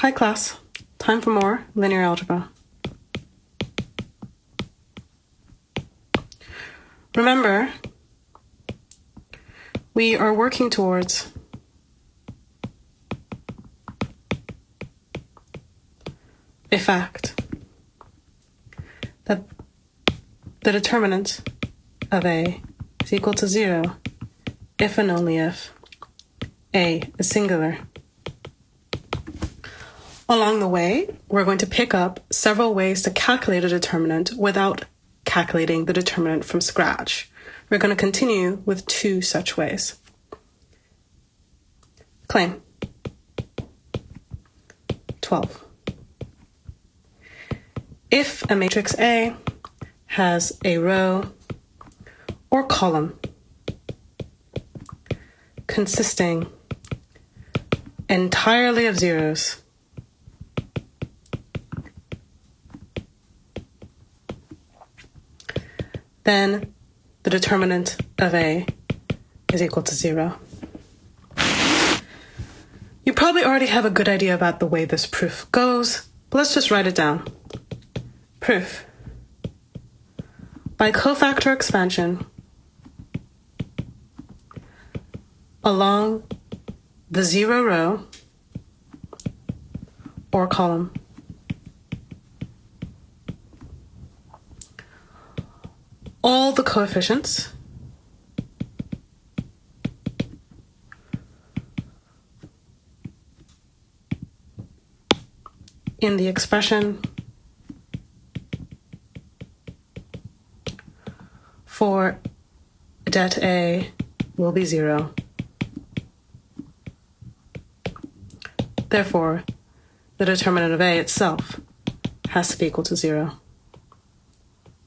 Hi class, time for more linear algebra. Remember, we are working towards a fact that the determinant of A is equal to 0 if and only if A is singular. Along the way, we're going to pick up several ways to calculate a determinant without calculating the determinant from scratch. We're going to continue with two such ways. Claim 12. If a matrix A has a row or column consisting entirely of zeros, then the determinant of A is equal to 0. You probably already have a good idea about the way this proof goes, but let's just write it down. Proof. By cofactor expansion along the 0 row or column, all the coefficients in the expression for det A will be 0. Therefore, the determinant of A itself has to be equal to 0.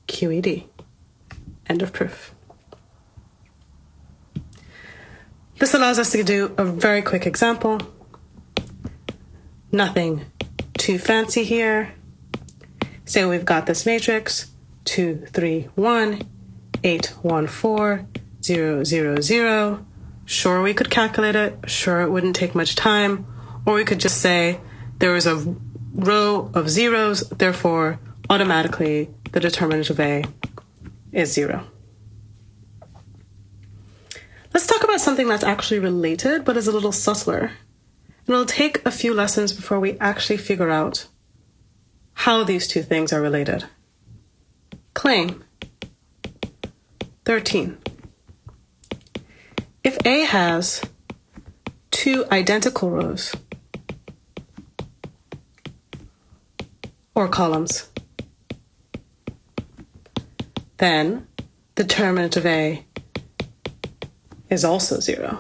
QED. End of proof. This allows us to do a very quick example. Nothing too fancy here. Say we've got this matrix 2, 3, 1, 8, 1, 4, 0, 0, 0. Sure, we could calculate it. Sure, it wouldn't take much time. Or we could just say there is a row of zeros, therefore automatically the determinant of A is 0. Let's talk about something that's actually related, but is a little subtler. And it'll take a few lessons before we actually figure out how these two things are related. Claim 13. If A has two identical rows or columns, then the determinant of A is also 0.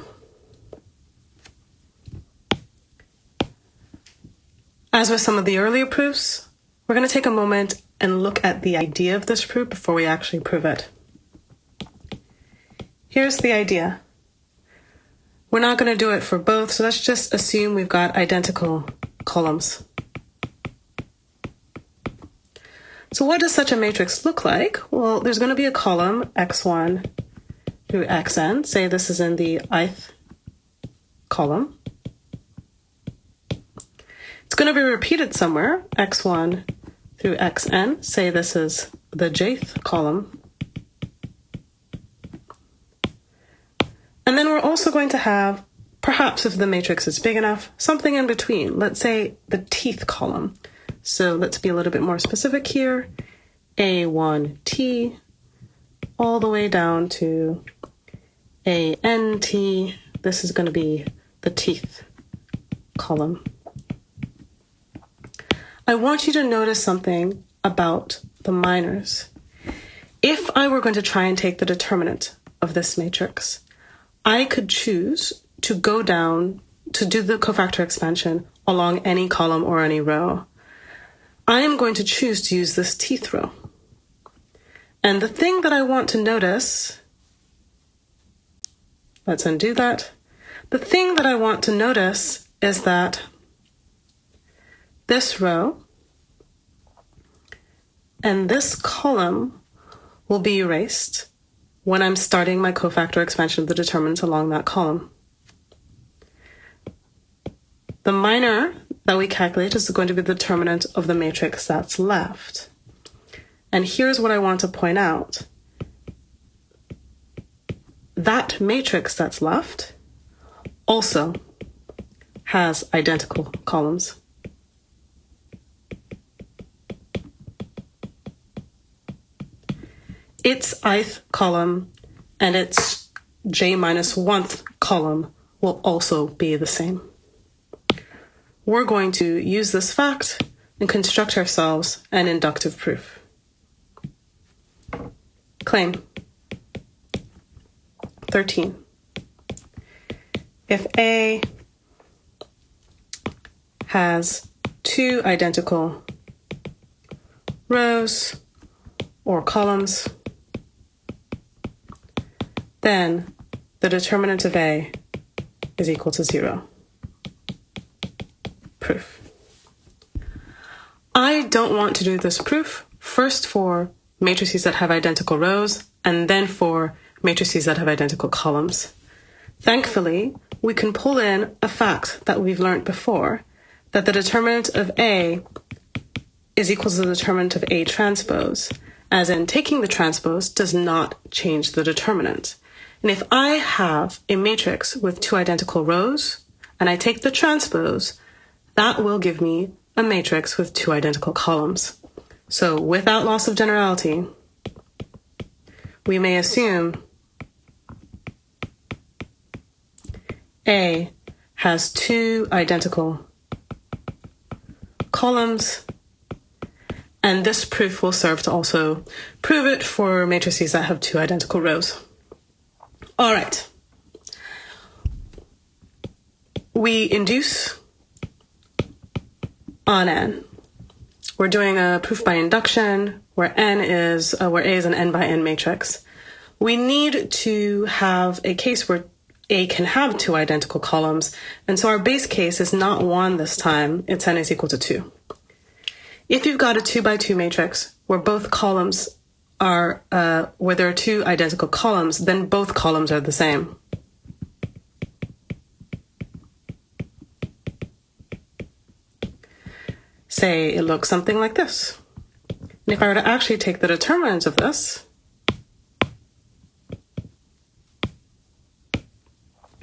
As with some of the earlier proofs, we're going to take a moment and look at the idea of this proof before we actually prove it. Here's the idea. We're not going to do it for both, so let's just assume we've got identical columns. So what does such a matrix look like? Well, there's going to be a column x1 through xn. Say this is in the ith column. It's going to be repeated somewhere, x1 through xn. Say this is the jth column. And then we're also going to have, perhaps if the matrix is big enough, something in between. Let's say the tth column. So let's be a little bit more specific here. A1t all the way down to ANT. This is going to be the tth column. I want you to notice something about the minors. If I were going to try and take the determinant of this matrix, I could choose to go down to do the cofactor expansion along any column or any row. I am going to choose to use this tth row. And the thing that I want to notice, let's undo that. The thing that I want to notice is that this row and this column will be erased when I'm starting my cofactor expansion of the determinant along that column. The minor that we calculate is going to be the determinant of the matrix that's left. And here's what I want to point out. That matrix that's left also has identical columns. Its ith column and its j minus 1th column will also be the same. We're going to use this fact and construct ourselves an inductive proof. Claim 13. If A has two identical rows or columns, then the determinant of A is equal to 0. Proof. I don't want to do this proof first for matrices that have identical rows and then for matrices that have identical columns. Thankfully, we can pull in a fact that we've learned before, that the determinant of A is equal to the determinant of A transpose, as in taking the transpose does not change the determinant. And if I have a matrix with two identical rows and I take the transpose, that will give me a matrix with two identical columns. So without loss of generality, we may assume A has two identical columns, and this proof will serve to also prove it for matrices that have two identical rows. All right. We induce on n. We're doing a proof by induction where A is an n by n matrix. We need to have a case where A can have two identical columns, and so our base case is not 1 this time, it's n is equal to 2. If you've got a 2 by 2 matrix where both columns are, where there are two identical columns, then both columns are the same. Say it looks something like this. And if I were to actually take the determinant of this,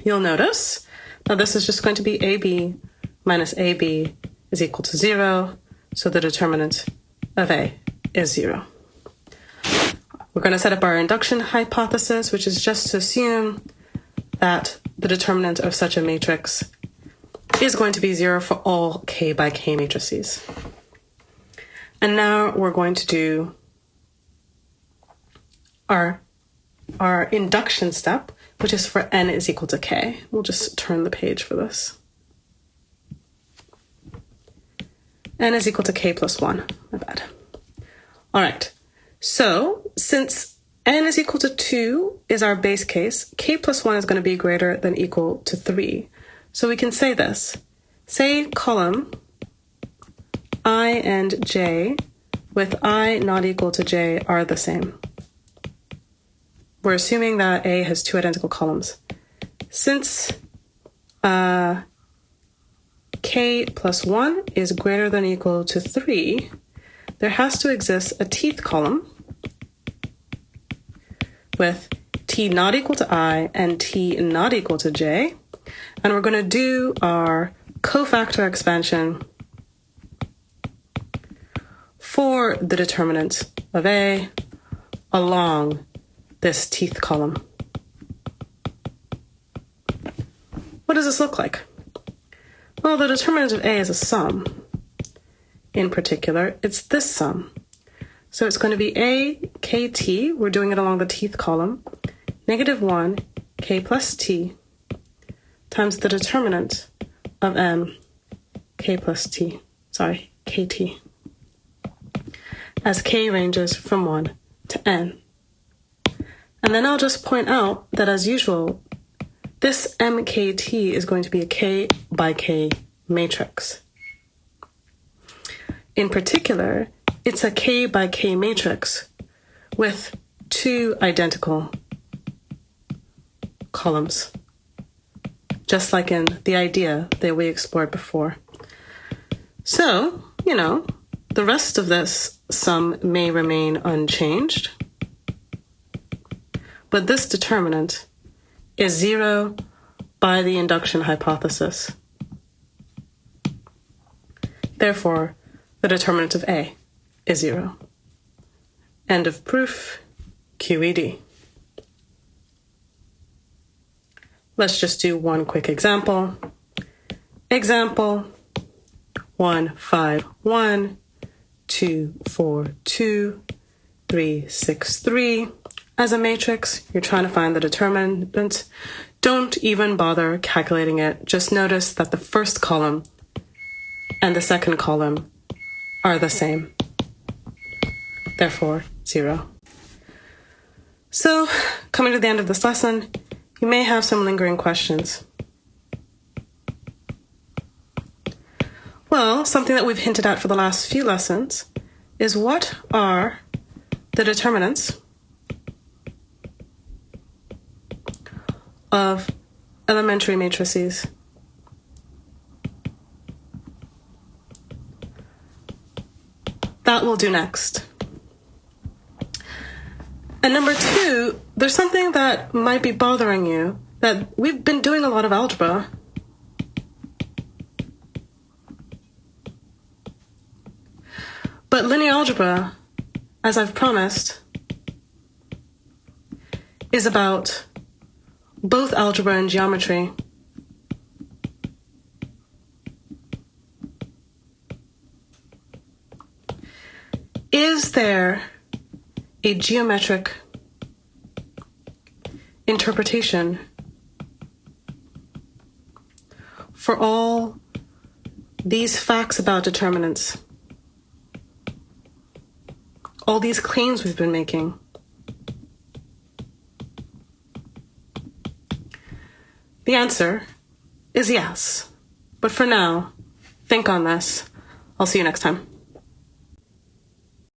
you'll notice that this is just going to be AB minus AB is equal to 0, so the determinant of A is 0. We're going to set up our induction hypothesis, which is just to assume that the determinant of such a matrix is going to be 0 for all k by k matrices. And now we're going to do our induction step, which is for n is equal to k. We'll just turn the page for this. N is equal to k plus 1. My bad. All right. So since n is equal to 2 is our base case, k plus 1 is going to be greater than equal to 3. So we can say this. Say column I and j with I not equal to j are the same. We're assuming that A has two identical columns. Since k plus 1 is greater than equal to 3, there has to exist a tth column with t not equal to I and t not equal to j. And we're going to do our cofactor expansion for the determinant of A along this tth column. What does this look like? Well, the determinant of A is a sum. In particular, it's this sum. So it's going to be A kt, we're doing it along the tth column, negative 1 k plus t times the determinant of m k plus t, kt, as k ranges from 1 to n. And then I'll just point out that, as usual, this mkt is going to be a k by k matrix. In particular, it's a k by k matrix with two identical columns, just like in the idea that we explored before. So, the rest of this sum may remain unchanged, but this determinant is 0 by the induction hypothesis. Therefore, the determinant of A is 0. End of proof, QED. Let's just do one quick example. Example 1, 5, 1, 2, 4, 2, 3, 6, 3. As a matrix, you're trying to find the determinant. Don't even bother calculating it. Just notice that the first column and the second column are the same. Therefore, 0. So, coming to the end of this lesson, you may have some lingering questions. Well, something that we've hinted at for the last few lessons is what are the determinants of elementary matrices? That we'll do next. And number 2, there's something that might be bothering you, that we've been doing a lot of algebra. But linear algebra, as I've promised, is about both algebra and geometry. Is there a geometric interpretation for all these facts about determinants? All these claims we've been making? The answer is yes. But for now, think on this. I'll see you next time.